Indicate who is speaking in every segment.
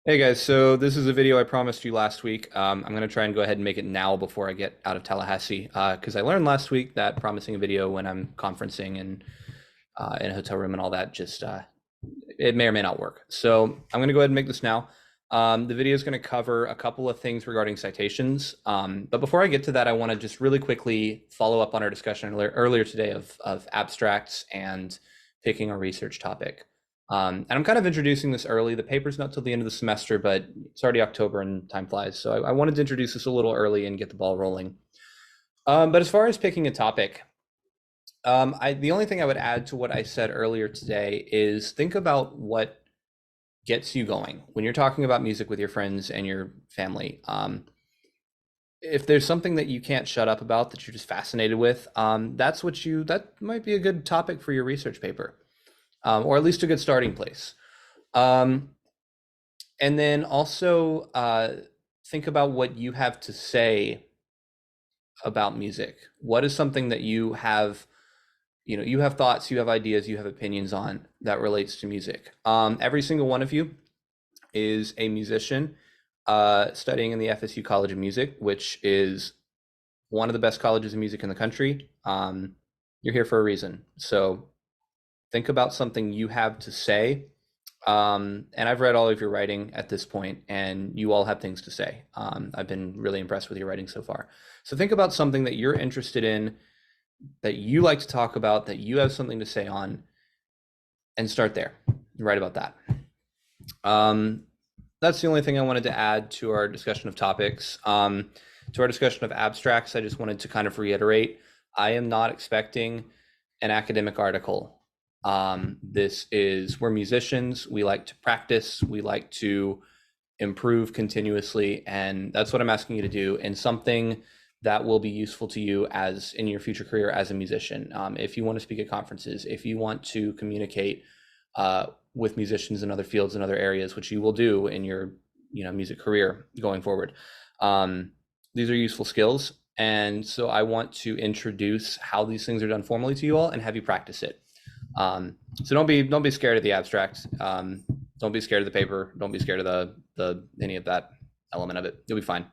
Speaker 1: Hey guys, so this is a video I promised you last week. I'm going to try and go ahead and make it now before I get out of Tallahassee, because I learned last week that promising a video when I'm conferencing and in a hotel room and all that just it may or may not work. So I'm going to go ahead and make this now. The video is going to cover a couple of things regarding citations, but before I get to that, I want to just really quickly follow up on our discussion earlier today of abstracts and picking a research topic. And I'm kind of introducing this early. The paper's not till the end of the semester, but it's already October and time flies. So I wanted to introduce this a little early and get the ball rolling. But as far as picking a topic, the only thing I would add to what I said earlier today is think about what gets you going when you're talking about music with your friends and your family. If there's something that you can't shut up about that you're just fascinated with, that might be a good topic for your research paper, or at least a good starting place. And then also think about what you have to say about music. What is something that you have, you have thoughts, you have ideas, you have opinions on that relates to music. Every single one of you is a musician studying in the FSU College of Music, which is one of the best colleges of music in the country. You're here for a reason. So think about something you have to say. And I've read all of your writing at this point, and you all have things to say. I've been really impressed with your writing so far. So think about something that you're interested in, that you like to talk about, that you have something to say on, and start there. Write about that. That's the only thing I wanted to add to our discussion of topics. To our discussion of abstracts, I just wanted to kind of reiterate, I am not expecting an academic article. We're musicians, we like to practice, we like to improve continuously, and that's what I'm asking you to do, and something that will be useful to you as in your future career as a musician. If you want to speak at conferences, if you want to communicate with musicians in other fields and other areas, which you will do in your music career going forward. These are useful skills, and so I want to introduce how these things are done formally to you all and have you practice it. So don't be scared of the abstract. Don't be scared of the paper. Don't be scared of the any of that element of it. You'll be fine.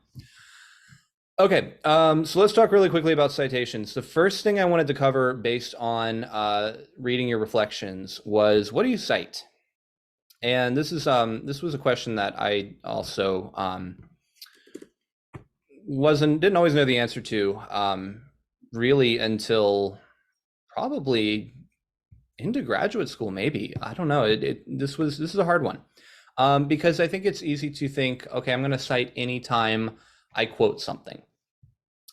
Speaker 1: Okay, so let's talk really quickly about citations. The first thing I wanted to cover based on reading your reflections was, what do you cite? And this was a question that I also didn't always know the answer to really until probably into graduate school, maybe. I don't know. This is a hard one because I think it's easy to think, okay, I'm going to cite anytime I quote something.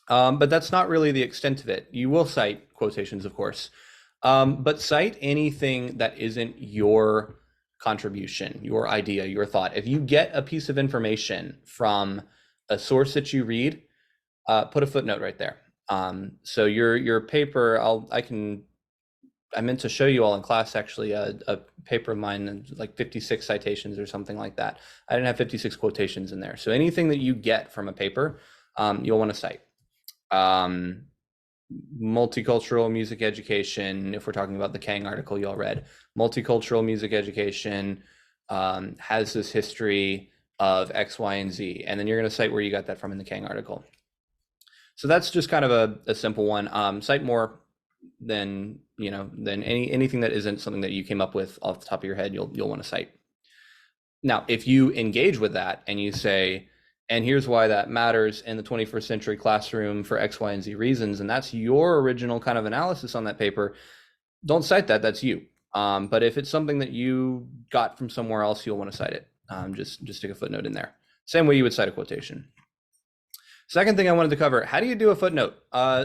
Speaker 1: But that's not really the extent of it. You will cite quotations, of course, but cite anything that isn't your contribution, your idea, your thought. If you get a piece of information from a source that you read, put a footnote right there. So your paper, I meant to show you all in class actually a paper of mine, like 56 citations or something like that. I didn't have 56 quotations in there. So anything that you get from a paper, you'll want to cite. Multicultural music education, if we're talking about the Kang article you all read, multicultural music education has this history of X, Y, and Z, and then you're going to cite where you got that from in the Kang article. So that's just kind of a simple one. Cite more than anything that isn't something that you came up with off the top of your head. You'll want to cite. Now, if you engage with that and you say, and here's why that matters in the 21st century classroom for X, Y, and Z reasons, and that's your original kind of analysis on that paper, don't cite that. That's you. But if it's something that you got from somewhere else, you'll want to cite it. Just stick a footnote in there. Same way you would cite a quotation. Second thing I wanted to cover, how do you do a footnote?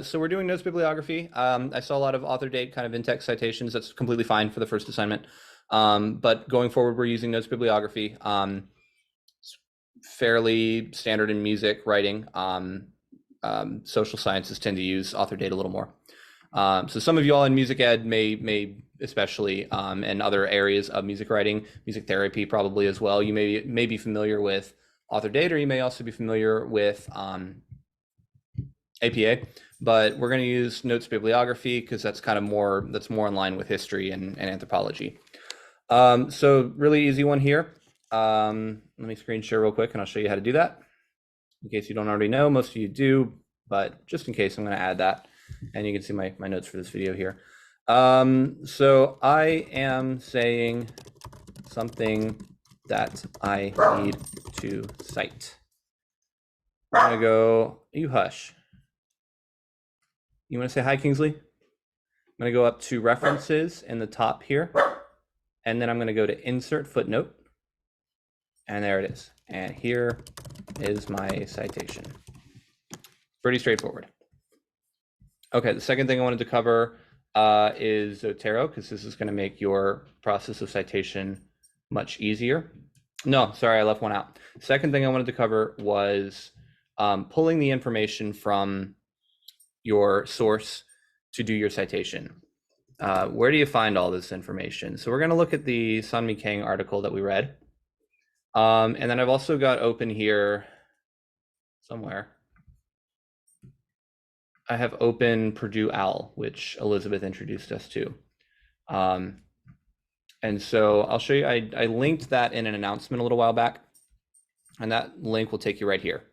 Speaker 1: So we're doing notes bibliography. I saw a lot of author date kind of in-text citations. That's completely fine for the first assignment. But going forward, we're using notes bibliography. Fairly standard in music writing. Social sciences tend to use author date a little more. So some of you all in music ed may especially and other areas of music writing, music therapy probably as well. You may be familiar with author date, or you may also be familiar with APA, but we're going to use notes bibliography because that's kind of more in line with history and anthropology. So really easy one here. Let me screen share real quick and I'll show you how to do that. In case you don't already know, most of you do, but just in case, I'm going to add that. And you can see my notes for this video here. So I am saying something that I need to cite. I'm going to go, you hush. You want to say hi, Kingsley? I'm going to go up to references in the top here. And then I'm going to go to insert footnote. And there it is. And here is my citation. Pretty straightforward. Okay, the second thing I wanted to cover is Zotero, because this is going to make your process of citation much easier. No, sorry, I left one out. Second thing I wanted to cover was pulling the information from your source to do your citation. Where do you find all this information? So we're going to look at the Sunmi Kang article that we read. And then I've also got open here somewhere. I have open Purdue OWL, which Elizabeth introduced us to. And so I'll show you, I linked that in an announcement a little while back, and that link will take you right here.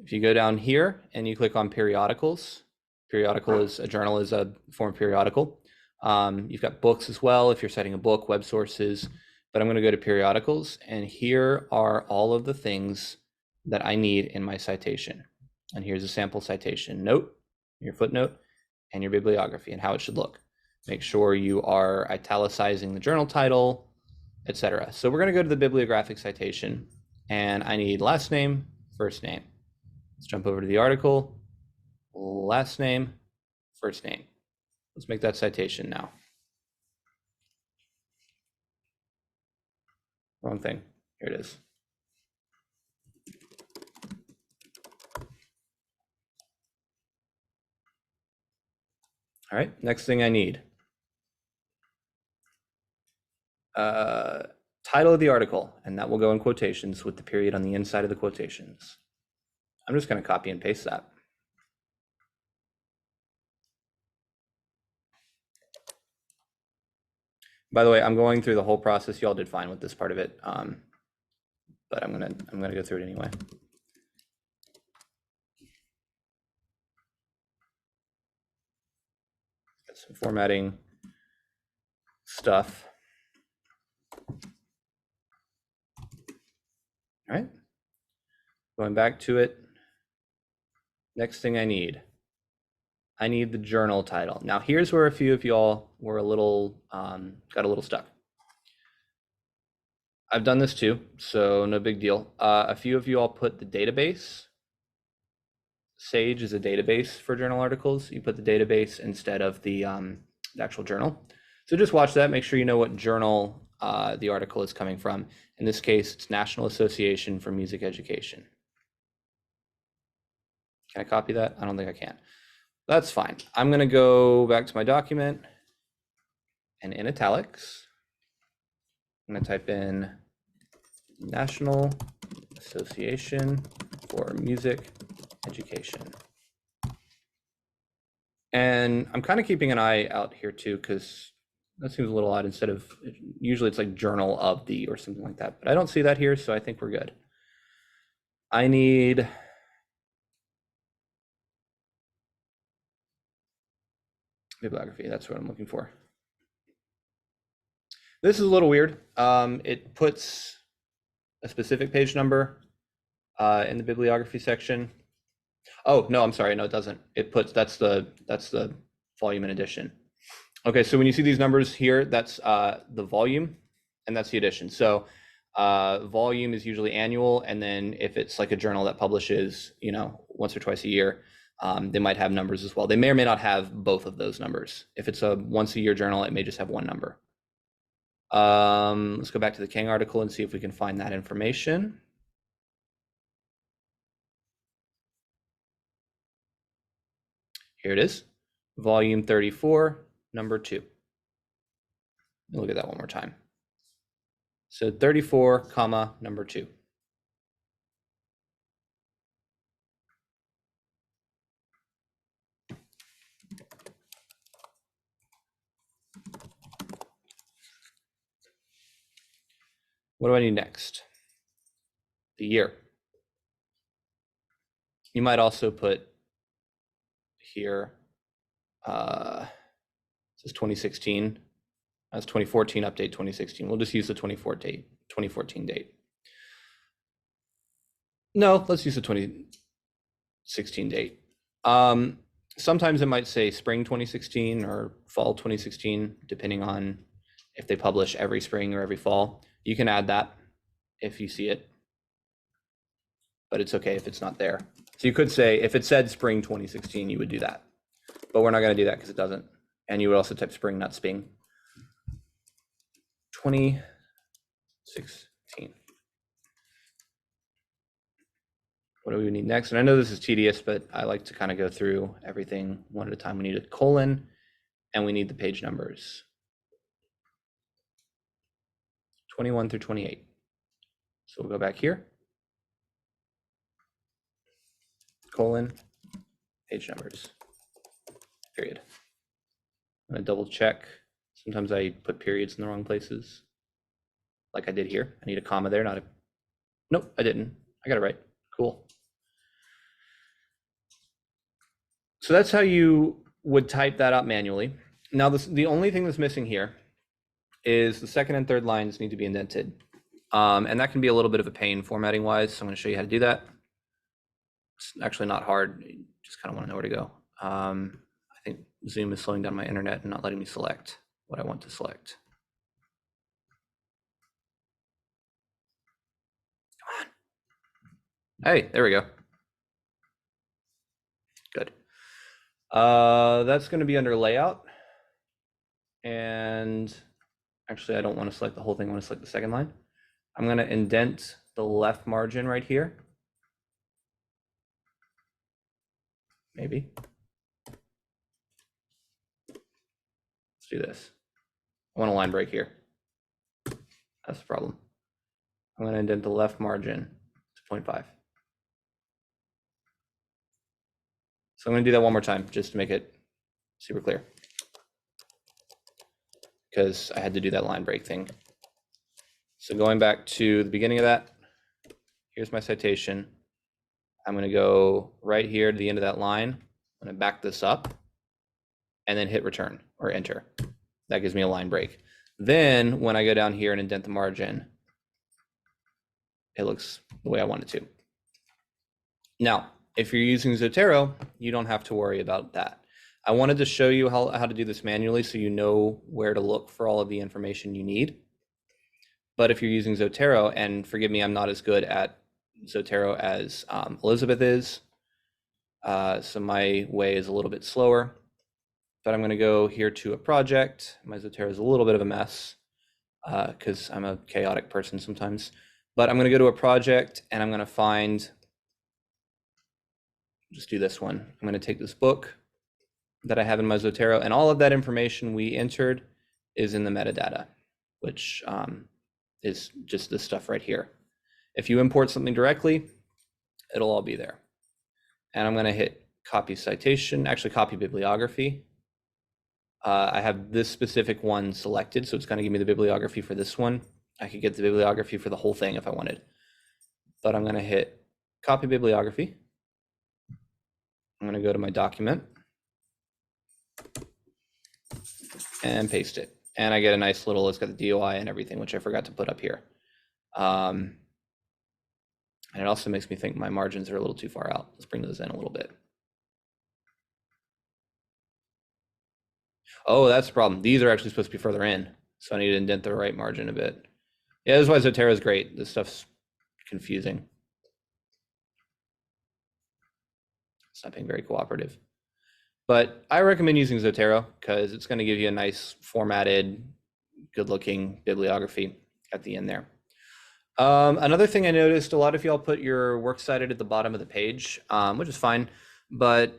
Speaker 1: If you go down here and you click on periodicals, periodical is a journal, is a form of periodical. You've got books as well if you're citing a book, web sources, but I'm going to go to periodicals, and here are all of the things that I need in my citation. And here's a sample citation note, your footnote, and your bibliography and how it should look. Make sure you are italicizing the journal title, etc. So we're going to go to the bibliographic citation, and I need last name, first name. Let's jump over to the article, last name, first name. Let's make that citation now. Wrong thing. Here it is. All right, next thing I need. Title of the article, and that will go in quotations with the period on the inside of the quotations. I'm just going to copy and paste that. By the way, I'm going through the whole process. Y'all did fine with this part of it, but I'm gonna go through it anyway. Got some formatting stuff. All right, going back to it. Next thing I need the journal title. Now here's where a few of y'all were a little, got a little stuck. I've done this too, so no big deal. A few of you all put the database. Sage is a database for journal articles. You put the database instead of the actual journal. So just watch that, make sure you know what journal the article is coming from. In this case, it's National Association for Music Education. Can I copy that? I don't think I can. That's fine. I'm going to go back to my document, and in italics, I'm going to type in National Association for Music Education. And I'm kind of keeping an eye out here too, because that seems a little odd. Instead of, usually it's like journal of the or something like that, but I don't see that here, so I think we're good. I need bibliography. That's what I'm looking for. This is a little weird. It puts a specific page number in the bibliography section. Oh, no, I'm sorry. No, it doesn't. It puts, that's the volume and edition. Okay, so when you see these numbers here, that's the volume and that's the edition. So volume is usually annual, and then if it's like a journal that publishes, you know, once or twice a year, they might have numbers as well. They may or may not have both of those numbers. If it's a once a year journal, it may just have one number. Let's go back to the Kang article and see if we can find that information. Here it is, volume 34, number 2. Look at that one more time. So 34, comma, number 2. What do I need next? the year. You might also put here, this is 2016. That's 2014 update 2016. We'll just use the 2014 date. No, let's use the 2016 date. Sometimes it might say spring 2016 or fall 2016, depending on if they publish every spring or every fall. You can add that if you see it, but it's okay if it's not there. So you could say, if it said spring 2016, you would do that, but we're not going to do that because it doesn't. And you would also type spring, not sping. 2016. What do we need next? And I know this is tedious, but I like to kind of go through everything one at a time. We need a colon, and we need the page numbers. 21 through 28. So we'll go back here. Colon, page numbers, period. I'm gonna double check. Sometimes I put periods in the wrong places, like I did here. I need a comma there, not a, nope, I didn't. I got it right, cool. So that's how you would type that out manually. Now, the only thing that's missing here is the second and third lines need to be indented. And that can be a little bit of a pain formatting wise. So I'm gonna show you how to do that. It's actually not hard. You just kind of want to know where to go. I think Zoom is slowing down my internet and not letting me select what I want to select. Come on. Hey, there we go. Good. That's going to be under layout. And actually, I don't want to select the whole thing. I want to select the second line. I'm going to indent the left margin right here. Maybe. Let's do this. I want a line break here. That's the problem. I'm going to indent the left margin to 0.5. So I'm going to do that one more time just to make it super clear, because I had to do that line break thing. So going back to the beginning of that, here's my citation. I'm going to go right here to the end of that line. I'm going to back this up and then hit return or enter. That gives me a line break. Then when I go down here and indent the margin, it looks the way I want it to. Now, if you're using Zotero, you don't have to worry about that. I wanted to show you how to do this manually so you know where to look for all of the information you need. But if you're using Zotero, and forgive me, I'm not as good at Zotero as Elizabeth is, so my way is a little bit slower. But I'm going to go here to a project. My Zotero is a little bit of a mess because I'm a chaotic person sometimes. But I'm going to go to a project and I'm going to find, just do this one. I'm going to take this book that I have in my Zotero, and all of that information we entered is in the metadata, which is just this stuff right here. If you import something directly, it'll all be there. And I'm going to hit copy citation, actually copy bibliography. I have this specific one selected, so it's going to give me the bibliography for this one. I could get the bibliography for the whole thing if I wanted, but I'm going to hit copy bibliography. I'm going to go to my document and paste it. And I get a nice little, it's got the DOI and everything, which I forgot to put up here. And it also makes me think my margins are a little too far out. Let's bring those in a little bit. Oh, that's the problem. These are actually supposed to be further in, so I need to indent the right margin a bit. Yeah, that's why Zotero is great. This stuff's confusing. It's not being very cooperative. But I recommend using Zotero because it's going to give you a nice formatted, good-looking bibliography at the end there. Another thing I noticed, a lot of y'all put your works cited at the bottom of the page, which is fine, but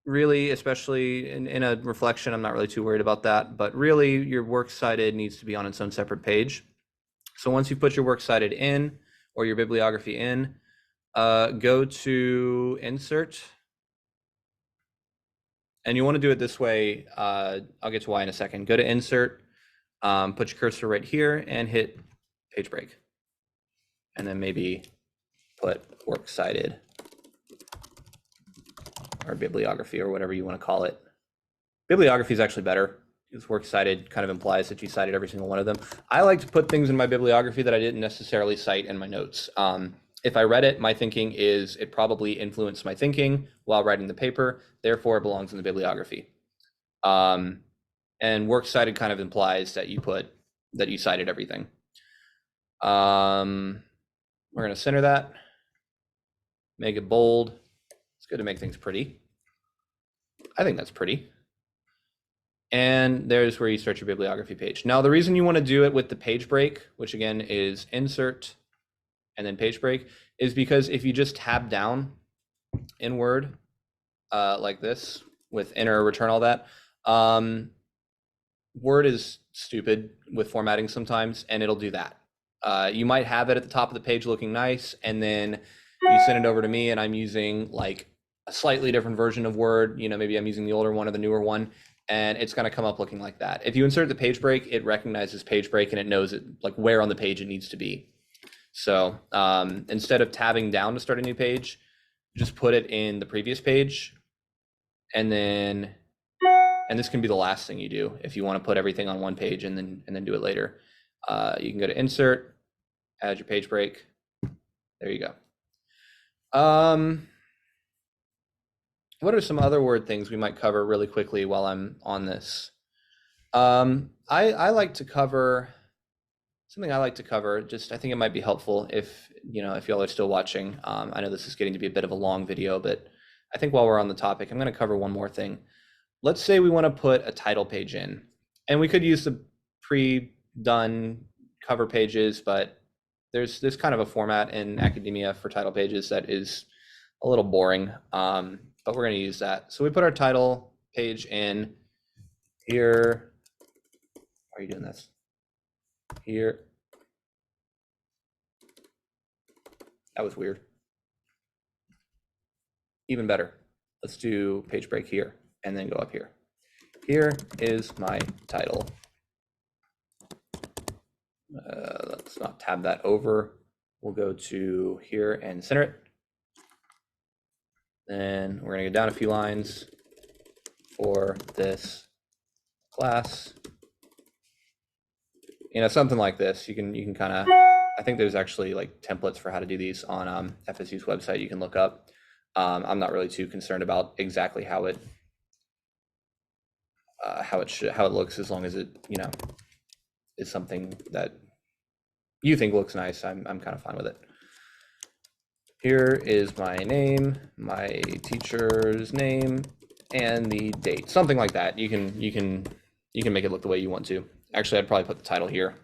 Speaker 1: really, especially in a reflection, I'm not really too worried about that, but really your works cited needs to be on its own separate page. So once you put your works cited in or your bibliography in, go to insert, and you want to do it this way. I'll get to why in a second. Go to insert, put your cursor right here and hit page break. and then maybe put works cited or bibliography or whatever you want to call it. Bibliography is actually better because works cited kind of implies that you cited every single one of them. I like to put things in my bibliography that I didn't necessarily cite in my notes. If I read it, my thinking is it probably influenced my thinking while writing the paper, therefore it belongs in the bibliography. And works cited kind of implies that you cited everything. We're going to center that, make it bold. It's good to make things pretty. I think that's pretty. And there's where you start your bibliography page. Now, the reason you want to do it with the page break, which again is insert and then page break, is because if you just tab down in Word like this with enter, return, all that, Word is stupid with formatting sometimes, and it'll do that. You might have it at the top of the page looking nice, and then you send it over to me and I'm using like a slightly different version of Word. Maybe I'm using the older one or the newer one, and it's going to come up looking like that. If you insert the page break, it recognizes page break and it knows it like where on the page it needs to be. So instead of tabbing down to start a new page, just put it in the previous page, and this can be the last thing you do if you want to put everything on one page and then do it later. You can go to insert, add your page break. There you go. What are some other word things we might cover really quickly while I'm on this? I like to cover something I like to cover. Just I think it might be helpful if y'all are still watching. I know this is getting to be a bit of a long video, but I think while we're on the topic, I'm going to cover one more thing. Let's say we want to put a title page in, and we could use the pre-done cover pages, but there's kind of a format in academia for title pages that is a little boring, but we're going to use that. So we put our title page in here. Why are you doing this? Here. That was weird. Even better. Let's do page break here and then go up here. Here is my title. Let's not tab that over. We'll go to here and center it. Then we're going to go down a few lines for this class. Something like this. You can kind of, I think there's actually like templates for how to do these on FSU's website you can look up. I'm not really too concerned about exactly how it looks, as long as it is something that you think looks nice. I'm kind of fine with it. Here is my name, my teacher's name, and the date. Something like that. You can make it look the way you want to. Actually, I'd probably put the title here.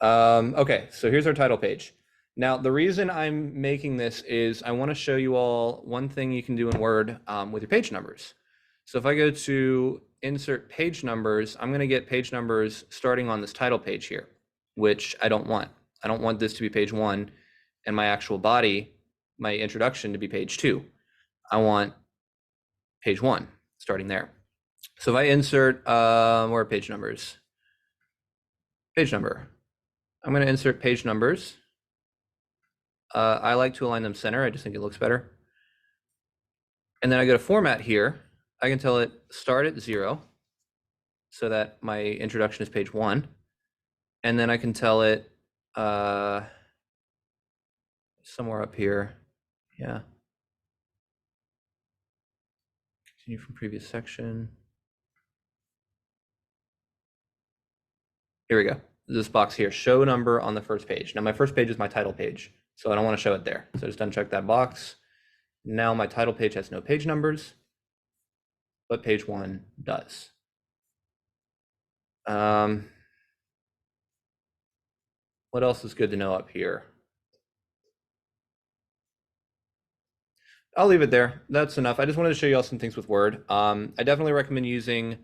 Speaker 1: Okay, so here's our title page. Now, the reason I'm making this is I want to show you all one thing you can do in Word with your page numbers. So if I go to insert page numbers, I'm going to get page numbers starting on this title page here, which I don't want. I don't want this to be page 1 and my actual body, my introduction, to be page 2. I want page 1 starting there. So if I insert, where are page numbers? Page number. I'm going to insert page numbers. I like to align them center. I just think it looks better. And then I go to format here. I can tell it start at 0 so that my introduction is page 1. And then I can tell it somewhere up here. Yeah. Continue from previous section. Here we go. This box here, show number on the first page. Now my first page is my title page, so I don't want to show it there. So just uncheck that box. Now my title page has no page numbers, but page 1 does. What else is good to know up here? I'll leave it there. That's enough. I just wanted to show you all some things with Word. I definitely recommend using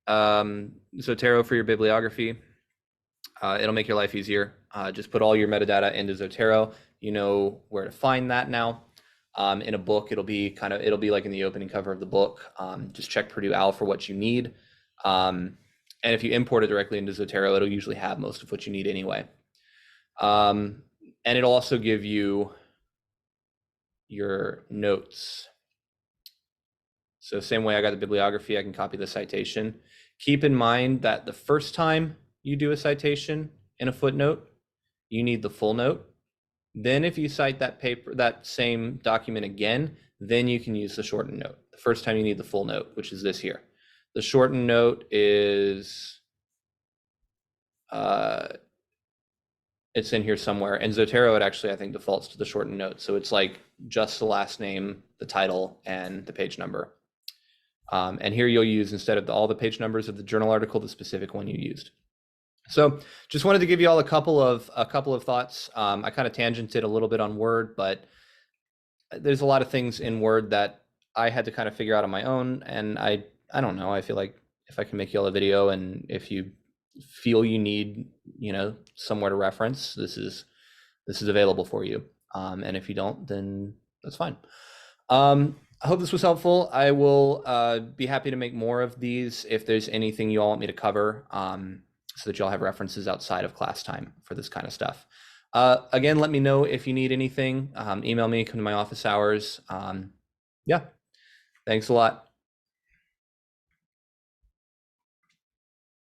Speaker 1: Zotero for your bibliography. It'll make your life easier. Just put all your metadata into Zotero. You know where to find that now. In a book, it'll be like in the opening cover of the book. Just check Purdue OWL for what you need. And if you import it directly into Zotero, it'll usually have most of what you need anyway. And it'll also give you your notes. So same way I got the bibliography, I can copy the citation. Keep in mind that the first time you do a citation in a footnote, you need the full note. Then if you cite that same document again, then you can use the shortened note. The first time you need the full note, which is this here. The shortened note is, it's in here somewhere. And Zotero, it actually, I think, defaults to the shortened note. So it's like just the last name, the title, and the page number. And here you'll use, instead of all the page numbers of the journal article, the specific one you used. So just wanted to give you all a couple of thoughts. I kind of tangented a little bit on Word, but there's a lot of things in Word that I had to kind of figure out on my own. And I don't know, I feel like if I can make you all a video, and if you feel you need, somewhere to reference, this is available for you. And if you don't, then that's fine. I hope this was helpful. I will be happy to make more of these if there's anything you all want me to cover, so that you all have references outside of class time for this kind of stuff. Again, let me know if you need anything. Email me, come to my office hours. Yeah, thanks a lot.